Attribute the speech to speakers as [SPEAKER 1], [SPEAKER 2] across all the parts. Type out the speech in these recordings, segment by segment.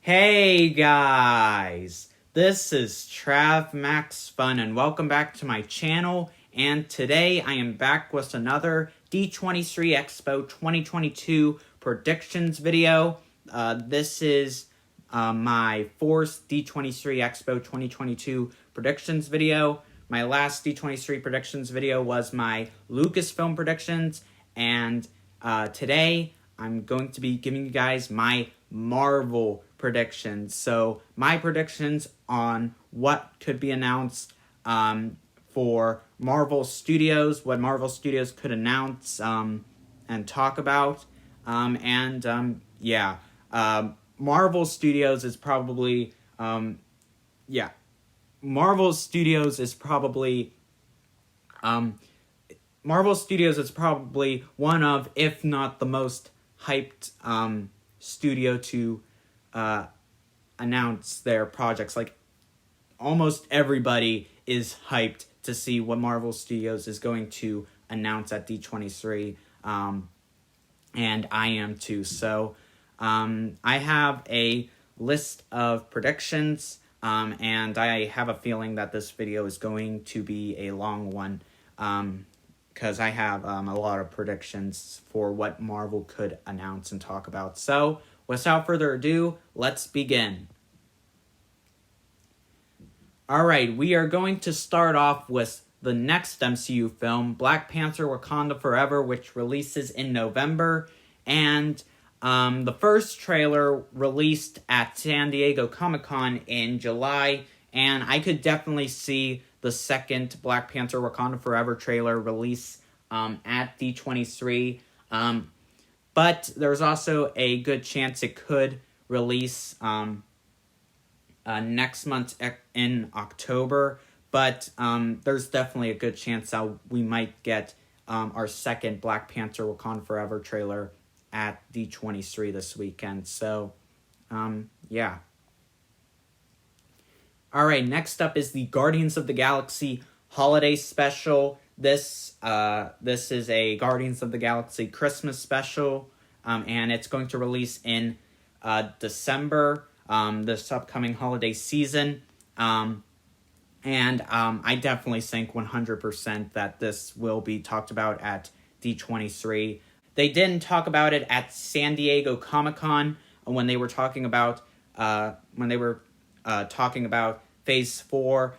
[SPEAKER 1] Hey guys, this is Trav Max Fun and welcome back to my channel, and today I am back with another D23 Expo 2022 predictions video. This is my fourth D23 Expo 2022 predictions video. My last D23 predictions video was my Lucasfilm predictions, and today I'm going to be giving you guys my Marvel predictions. So my predictions on what could be announced for Marvel Studios, what Marvel Studios could announce and talk about. Marvel Studios is probably Marvel Studios is probably one of, if not the most hyped studio to announce their projects. Like, almost everybody is hyped to see what Marvel Studios is going to announce at D23, and I am too. So I have a list of predictions, and I have a feeling that this video is going to be a long one, because I have a lot of predictions for what Marvel could announce and talk about. So, without further ado, let's begin. Alright, we are going to start off with the next MCU film, Black Panther Wakanda Forever, which releases in November. And the first trailer released at San Diego Comic-Con in July, and I could definitely see the second Black Panther Wakanda Forever trailer release at D23. But there's also a good chance it could release next month in October. But there's definitely a good chance that we might get our second Black Panther Wakanda Forever trailer at D23 this weekend. So, yeah. Alright, next up is the Guardians of the Galaxy Holiday Special. This is a Guardians of the Galaxy Christmas special, and it's going to release in December, this upcoming holiday season. And I definitely think 100% that this will be talked about at D23. They didn't talk about it at San Diego Comic-Con when they were talking about Phase 4,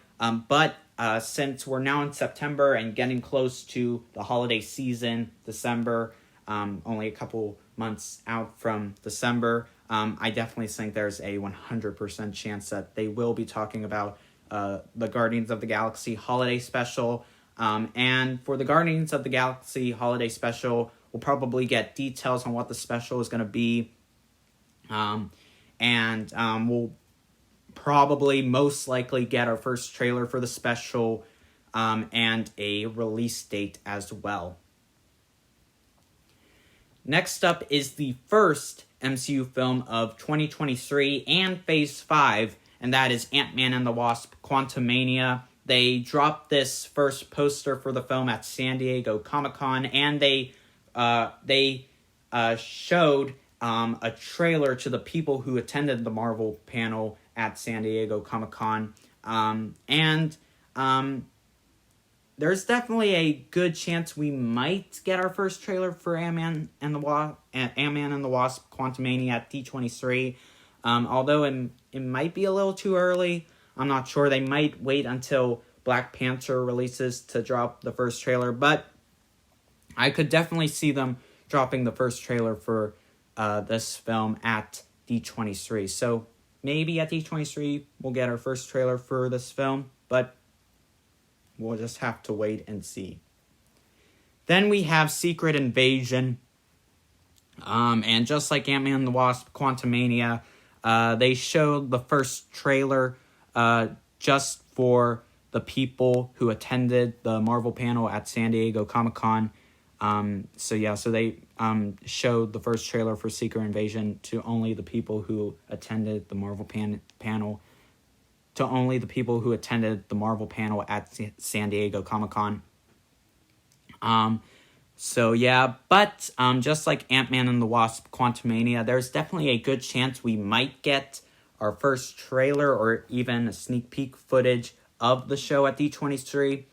[SPEAKER 1] but since we're now in September and getting close to the holiday season, December, only a couple months out from December, I definitely think there's a 100% chance that they will be talking about the Guardians of the Galaxy Holiday Special. And for the Guardians of the Galaxy Holiday Special, we'll probably get details on what the special is going to be. We'll probably most likely get our first trailer for the special, and a release date as well. Next up is the first MCU film of 2023 and Phase 5, and that is Man and The Wasp Quantumania. They dropped this first poster for the film at San Diego Comic-Con, and they showed a trailer to the people who attended the Marvel panel at San Diego Comic-Con. There's definitely a good chance we might get our first trailer for Ant-Man and the Wasp Quantumania at D23. Although it might be a little too early. I'm not sure. They might wait until Black Panther releases to drop the first trailer. But I could definitely see them dropping the first trailer for this film at D23. So maybe at D23 we'll get our first trailer for this film, but we'll just have to wait and see. Then we have Secret Invasion. And just like Ant-Man and the Wasp Quantumania, they showed the first trailer just for the people who attended the Marvel panel at San Diego Comic-Con. So they showed the first trailer for Secret Invasion to only the people who attended the Marvel panel. To only the people who attended the Marvel panel at San Diego Comic-Con. Just like Ant-Man and the Wasp Quantumania, there's definitely a good chance we might get our first trailer or even a sneak peek footage of the show at D23.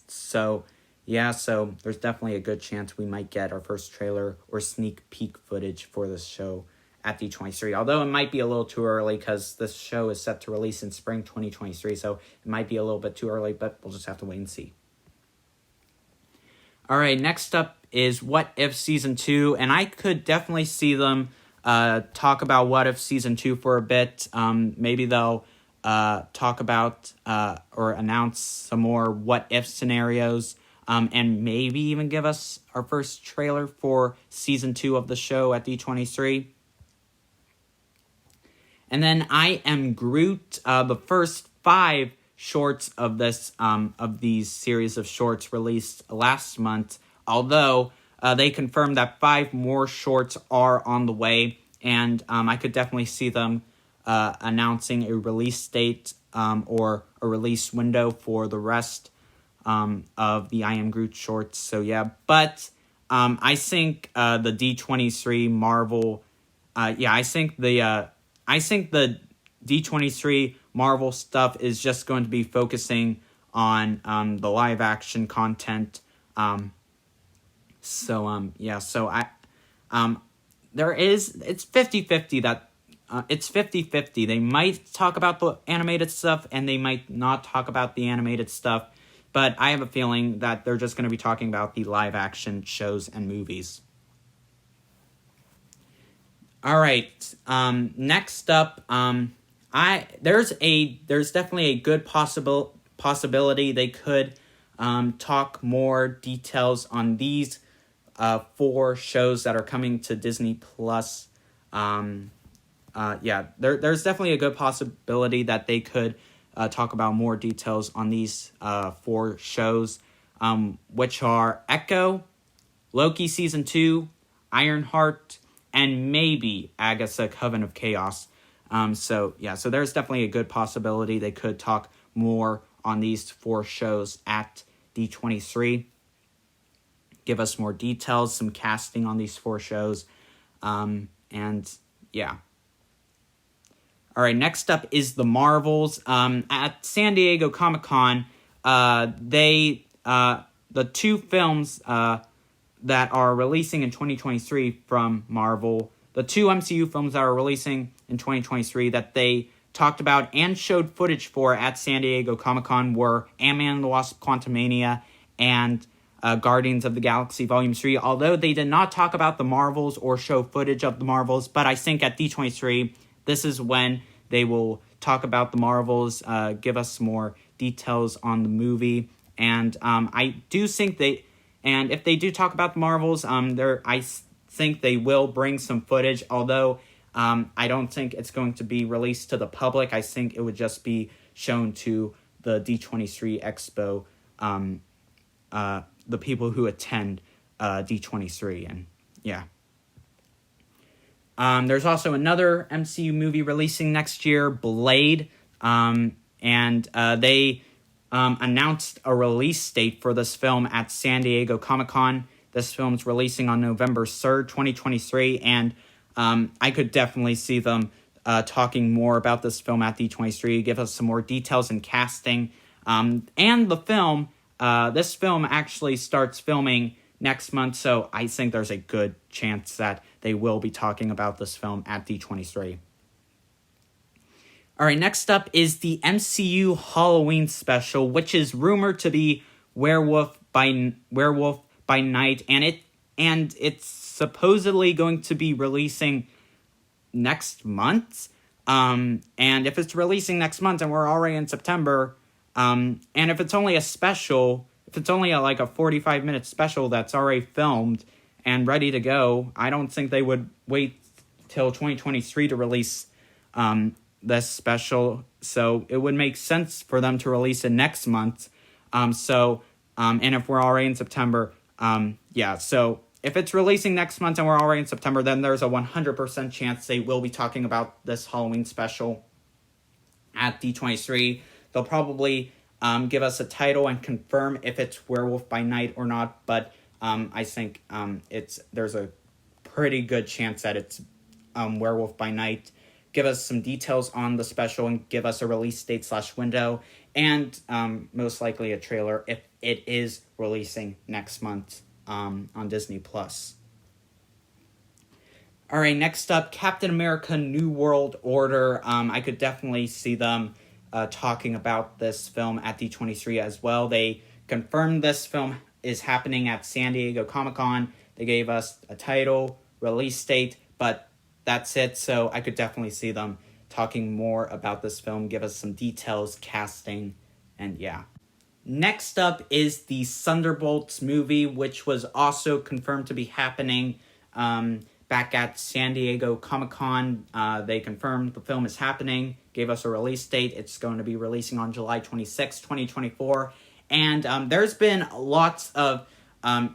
[SPEAKER 1] So there's definitely a good chance we might get our first trailer or sneak peek footage for this show at D23. Although it might be a little too early because this show is set to release in spring 2023, so it might be a little bit too early, but we'll just have to wait and see. All right, next up is What If Season 2, and I could definitely see them talk about What If Season 2 for a bit. Maybe they'll talk about or announce some more what if scenarios, and maybe even give us our first trailer for Season 2 of the show at D23. And then I Am Groot, the first 5 shorts of this of these series of shorts released last month, although they confirmed that 5 more shorts are on the way, and I could definitely see them announcing a release date or a release window for the rest of the I Am Groot shorts. So yeah, but I think the D23 Marvel, I think the D23 Marvel stuff is just going to be focusing on the live action content. It's 50-50 that it's 50-50. They might talk about the animated stuff and they might not talk about the animated stuff, but I have a feeling that they're just going to be talking about the live action shows and movies. All right. Next up, there's definitely a good possibility they could talk more details on these 4 shows that are coming to Disney Plus. There's definitely a good possibility that they could talk about more details on these 4 shows, which are Echo, Loki Season 2, Ironheart, and maybe Agatha, Coven of Chaos. So there's definitely a good possibility they could talk more on these 4 shows at D23. Give us more details, some casting on these 4 shows. All right, next up is the Marvels. At San Diego Comic-Con, the 2 films that are releasing in 2023 from Marvel, the 2 MCU films that are releasing in 2023 that they talked about and showed footage for at San Diego Comic-Con were Man and The Wasp: Quantumania and Guardians of the Galaxy Volume 3, although they did not talk about the Marvels or show footage of the Marvels, but I think at D23, this is when they will talk about the Marvels, give us more details on the movie, and I do think and if they do talk about the Marvels, I think they will bring some footage, although I don't think it's going to be released to the public. I think it would just be shown to the D23 Expo, the people who attend D23, and yeah. There's also another MCU movie releasing next year, Blade, and they announced a release date for this film at San Diego Comic-Con. This film's releasing on November 3rd, 2023, and I could definitely see them talking more about this film at D23, give us some more details and casting. And the film, this film actually starts filming next month, so I think there's a good chance that they will be talking about this film at D23. All right, next up is the MCU Halloween special, which is rumored to be Werewolf by Night, and it's supposedly going to be releasing next month. And if it's releasing next month and we're already in September, and if it's only a special, if it's only a 45-minute special that's already filmed and ready to go, I don't think they would wait till 2023 to release this special. So it would make sense for them to release it next month. And if we're already in September, so if it's releasing next month and we're already in September, then there's a 100% chance they will be talking about this Halloween special at D23. They'll probably give us a title and confirm if it's Werewolf by Night or not, but I think there's a pretty good chance that it's Werewolf by Night, give us some details on the special and give us a release date / window, and most likely a trailer if it is releasing next month on Disney+. All right, next up, Captain America New World Order. I could definitely see them talking about this film at D23 as well. They confirmed this film is happening at San Diego Comic-Con. They gave us a title, release date, but that's it. So I could definitely see them talking more about this film, give us some details, casting, and yeah. Next up is the Thunderbolts movie, which was also confirmed to be happening back at San Diego Comic-Con. They confirmed the film is happening, gave us a release date. It's going to be releasing on July 26, 2024. And there's been lots of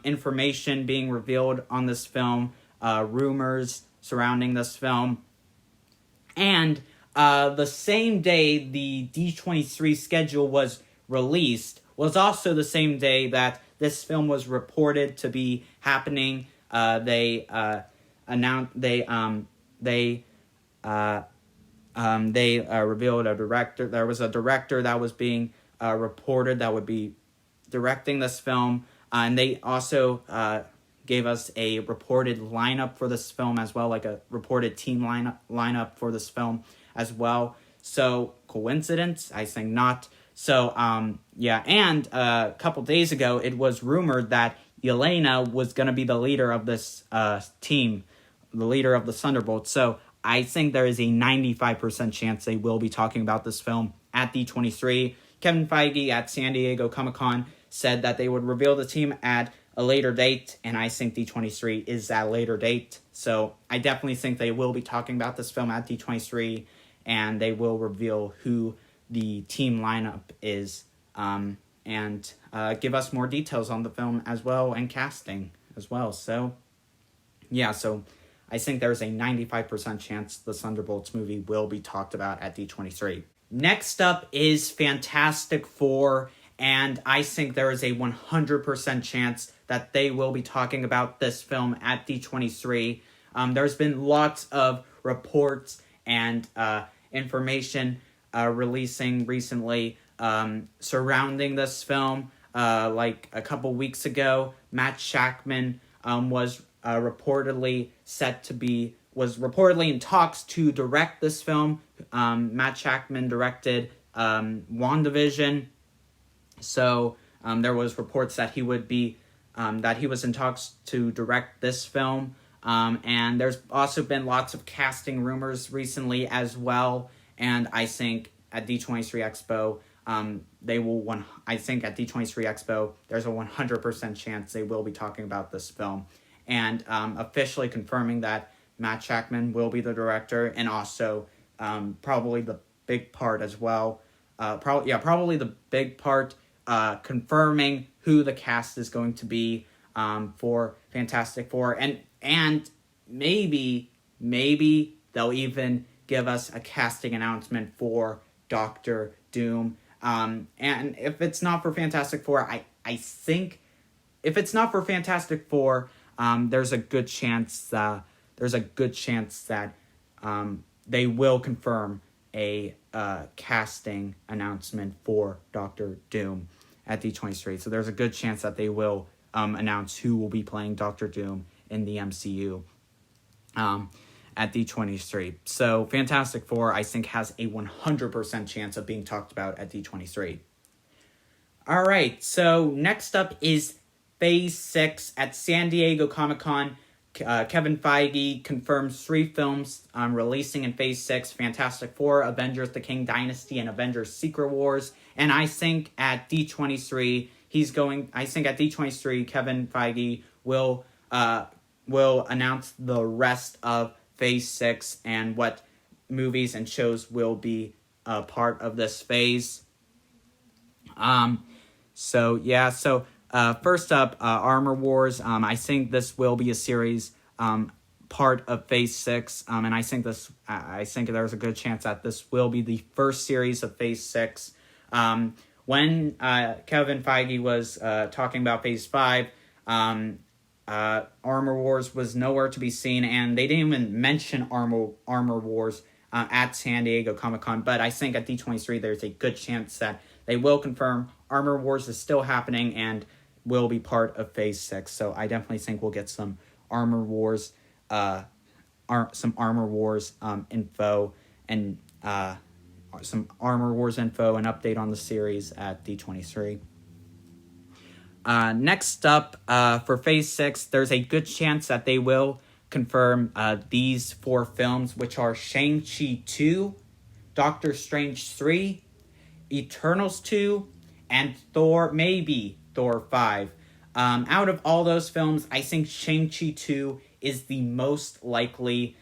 [SPEAKER 1] information being revealed on this film, rumors surrounding this film. And the same day the D23 schedule was released was also the same day that this film was reported to be happening. They revealed a director. There was a director that was being reported that would be directing this film, and they also gave us a reported lineup for this film as well, like a reported team lineup for this film as well. So coincidence? I think not. So yeah, and a couple days ago it was rumored that Yelena was going to be the leader of this team, the leader of the Thunderbolts. So I think there is a 95% chance they will be talking about this film at D23. Kevin Feige at San Diego Comic-Con said that they would reveal the team at a later date, and I think D23 is that later date. So I definitely think they will be talking about this film at D23, and they will reveal who the team lineup is, and give us more details on the film as well, and casting as well. So yeah, so I think there's a 95% chance the Thunderbolts movie will be talked about at D23. Next up is Fantastic Four, and I think there is a 100% chance that they will be talking about this film at D23. There's been lots of reports and information releasing recently surrounding this film. Like a couple weeks ago, Matt Shakman was reportedly in talks to direct this film. Matt Shakman directed WandaVision, so there was reports that he would be that he was in talks to direct this film. And there's also been lots of casting rumors recently as well. And I think at D23 Expo, I think at D23 Expo, there's a 100% chance they will be talking about this film, and officially confirming that Matt Shakman will be the director, and also probably the big part as well. Probably the big part, confirming who the cast is going to be for Fantastic Four, and maybe they'll even give us a casting announcement for Doctor Doom. And if it's not for Fantastic Four, I think if it's not for Fantastic Four, there's a good chance that they will confirm a casting announcement for Doctor Doom at D23. So there's a good chance that they will announce who will be playing Doctor Doom in the MCU at D23. So Fantastic Four, I think, has a 100% chance of being talked about at D23. All right, so next up is Phase 6 at San Diego Comic-Con. Kevin Feige confirms 3 films releasing in Phase 6, Fantastic Four, Avengers The King Dynasty, and Avengers Secret Wars. And I think at D23, Kevin Feige will announce the rest of Phase 6 and what movies and shows will be part of this phase. First up, Armor Wars. I think this will be a series part of Phase 6, and I think there's a good chance that this will be the first series of Phase 6. When Kevin Feige was talking about Phase 5, Armor Wars was nowhere to be seen, and they didn't even mention Armor Wars at San Diego Comic-Con. But I think at D23 there's a good chance that they will confirm Armor Wars is still happening and will be part of Phase 6. So I definitely think we'll get some Armor Wars info and some Armor Wars info and update on the series at D23. Next up, for Phase 6, there's a good chance that they will confirm these 4 films, which are Shang-Chi 2, Doctor Strange 3, Eternals 2, and maybe Thor 5. Out of all those films, I think Shang-Chi 2 is the most likely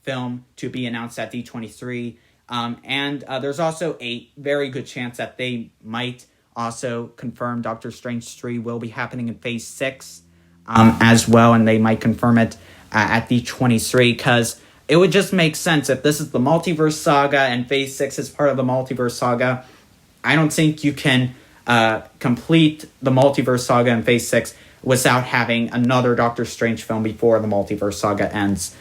[SPEAKER 1] film to be announced at D23. And there's also a very good chance that they might also confirm Doctor Strange 3 will be happening in Phase 6 as well, and they might confirm it at D23, because it would just make sense if this is the multiverse saga and Phase 6 is part of the multiverse saga. I don't think you can complete the multiverse saga in Phase 6 without having another Doctor Strange film before the multiverse saga ends.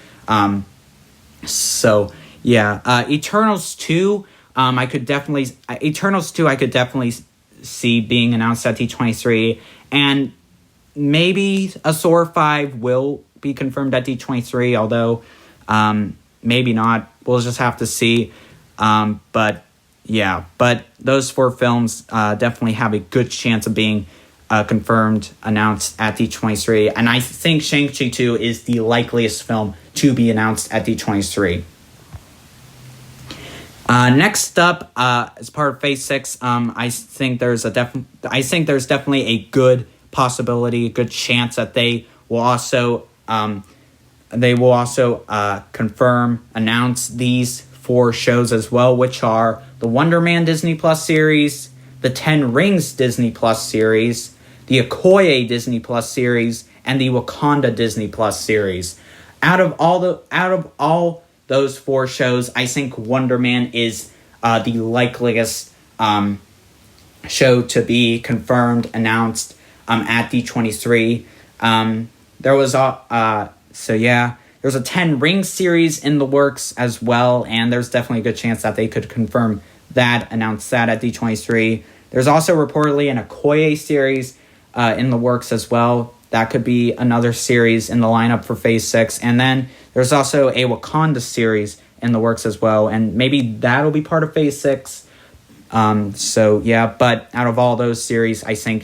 [SPEAKER 1] Eternals 2, I could definitely see being announced at D23, and maybe a Thor 5 will be confirmed at D23, although maybe not. We'll just have to see. But those 4 films definitely have a good chance of being confirmed, announced at D23, and I think Shang-Chi 2 is the likeliest film to be announced at D23. Next up, as part of Phase 6, I think there's definitely a good possibility, a good chance that they will also announce these 4 shows as well, which are the Wonder Man Disney Plus series, the 10 Rings Disney Plus series, the Okoye Disney Plus series, and the Wakanda Disney Plus series. Out of all those 4 shows, I think Wonder Man is the likeliest show to be confirmed, announced at D23. There's a 10 Rings series in the works as well, and there's definitely a good chance that they could confirm that, announce that at D23. There's also reportedly an Okoye series in the works as well. That could be another series in the lineup for Phase 6. And then there's also a Wakanda series in the works as well, and maybe that'll be part of Phase 6. But out of all those series, I think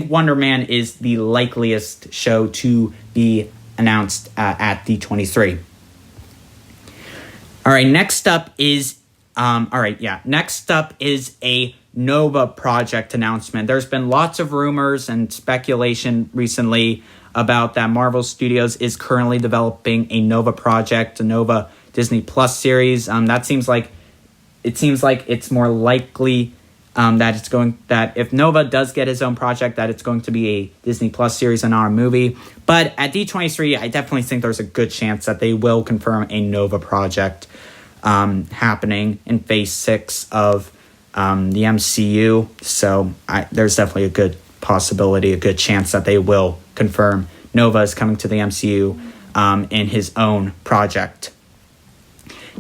[SPEAKER 1] Wonder Man is the likeliest show to be announced at D23. Next up is a Nova project announcement. There's been lots of rumors and speculation recently about that Marvel Studios is currently developing a Nova project, a Nova Disney Plus series. It seems like it's more likely that if Nova does get his own project, that it's going to be a Disney Plus series and not a movie. But at D23, I definitely think there's a good chance that they will confirm a Nova project happening in Phase 6 of the MCU. So there's definitely a good possibility, a good chance that they will confirm Nova is coming to the MCU in his own project.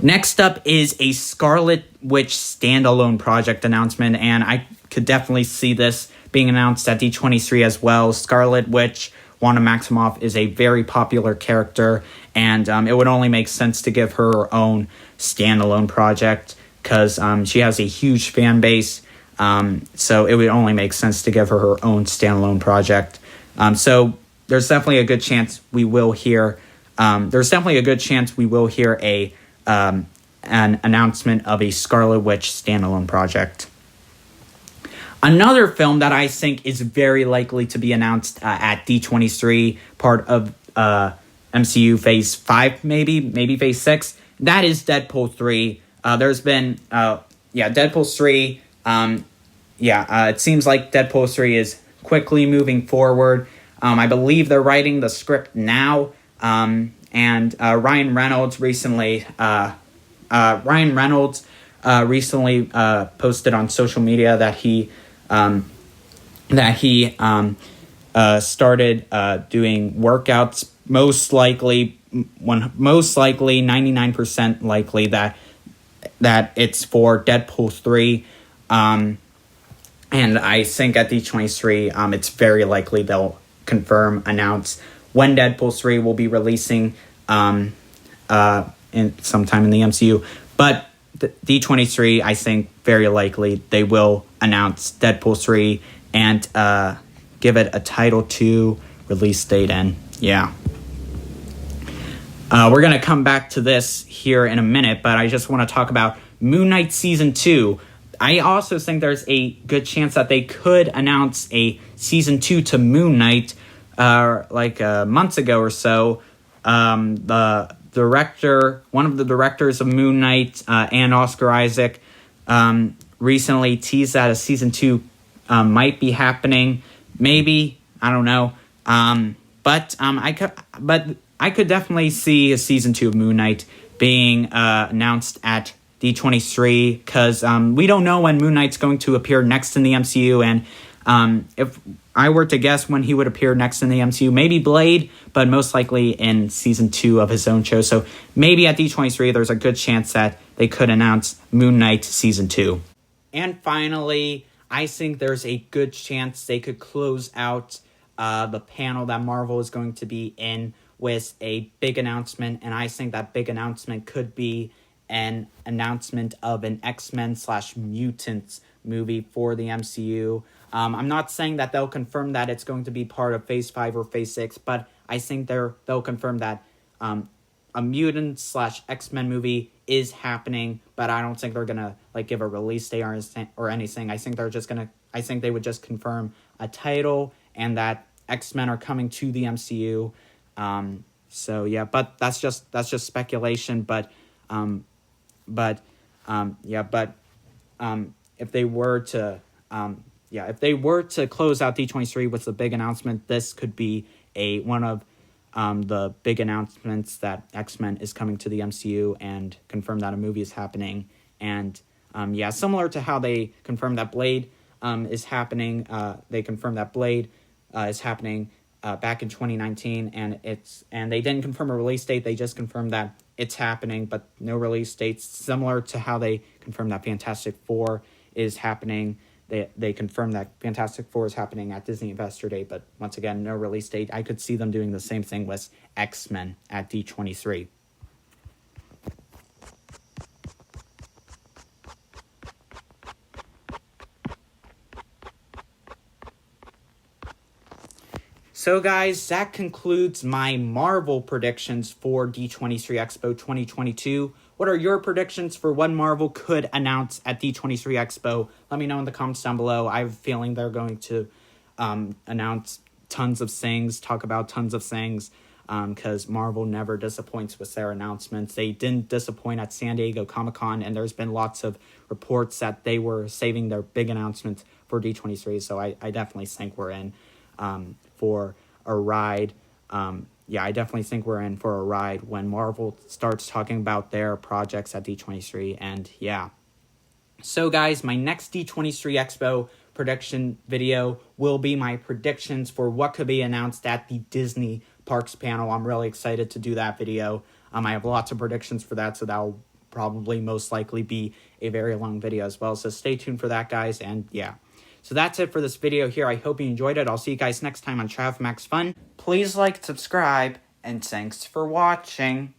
[SPEAKER 1] Next up is a Scarlet Witch standalone project announcement, and I could definitely see this being announced at D23 as well. Scarlet Witch, Wanda Maximoff, is a very popular character, and it would only make sense to give her own standalone project because she has a huge fan base. So it would only make sense to give her own standalone project. So there's definitely a good chance we will hear. An announcement of a Scarlet Witch standalone project. Another film that I think is very likely to be announced at D23, part of MCU Phase 5, maybe Phase 6, that is Deadpool 3. There's been, Deadpool 3, it seems like Deadpool 3 is quickly moving forward. I believe they're writing the script now, and Ryan Reynolds recently posted on social media that he started doing workouts, most likely most likely 99% likely that it's for Deadpool 3. And I think at D23, it's very likely they'll announce when Deadpool 3 will be releasing in sometime in the MCU. But D23, I think very likely they will announce Deadpool 3 and give it a Title II release date in. Yeah. We're going to come back to this here in a minute, but I just want to talk about Moon Knight Season 2. I also think there's a good chance that they could announce a Season 2 to Moon Knight months ago or so. One of the directors of Moon Knight, and Oscar Isaac, recently teased that a Season 2 might be happening. Maybe, I don't know. But I could definitely see a Season 2 of Moon Knight being announced at D23, because we don't know when Moon Knight's going to appear next in the MCU, and if I were to guess when he would appear next in the MCU, maybe Blade, but most likely in Season 2 of his own show. So maybe at D23 there's a good chance that they could announce Moon Knight Season 2. And finally, I think there's a good chance they could close out the panel that Marvel is going to be in with a big announcement, and I think that big announcement could be an announcement of an X-Men/Mutants movie for the MCU. I'm not saying that they'll confirm that it's going to be part of Phase 5 or Phase 6, but I think they'll confirm that a Mutants/X-Men movie is happening, but I don't think they're gonna give a release date or anything. I think they would just confirm a title and that X-Men are coming to the MCU. So yeah, but that's just speculation. But if they were to close out D23 with the big announcement, this could be one of the big announcements that X-Men is coming to the MCU and confirm that a movie is happening. And similar to how they confirmed that Blade is happening. They confirmed that Blade is happening back in 2019, and they didn't confirm a release date. They just confirmed that it's happening, but no release dates. Similar to how they confirmed that Fantastic Four is happening. They confirmed that Fantastic Four is happening at Disney Investor Day, but once again, no release date. I could see them doing the same thing with X-Men at D23. So guys, that concludes my Marvel predictions for D23 Expo 2022. What are your predictions for what Marvel could announce at D23 Expo? Let me know in the comments down below. I have a feeling they're going to announce tons of things, talk about tons of things, because Marvel never disappoints with their announcements. They didn't disappoint at San Diego Comic-Con, and there's been lots of reports that they were saving their big announcements for D23, so I definitely think we're in for a ride. I definitely think we're in for a ride when Marvel starts talking about their projects at D23. And yeah. So guys, my next D23 Expo prediction video will be my predictions for what could be announced at the Disney Parks panel. I'm really excited to do that video. I have lots of predictions for that, so that'll probably most likely be a very long video as well. So stay tuned for that, guys. And yeah. So that's it for this video here. I hope you enjoyed it. I'll see you guys next time on Trav Max Fun. Please like, subscribe, and thanks for watching.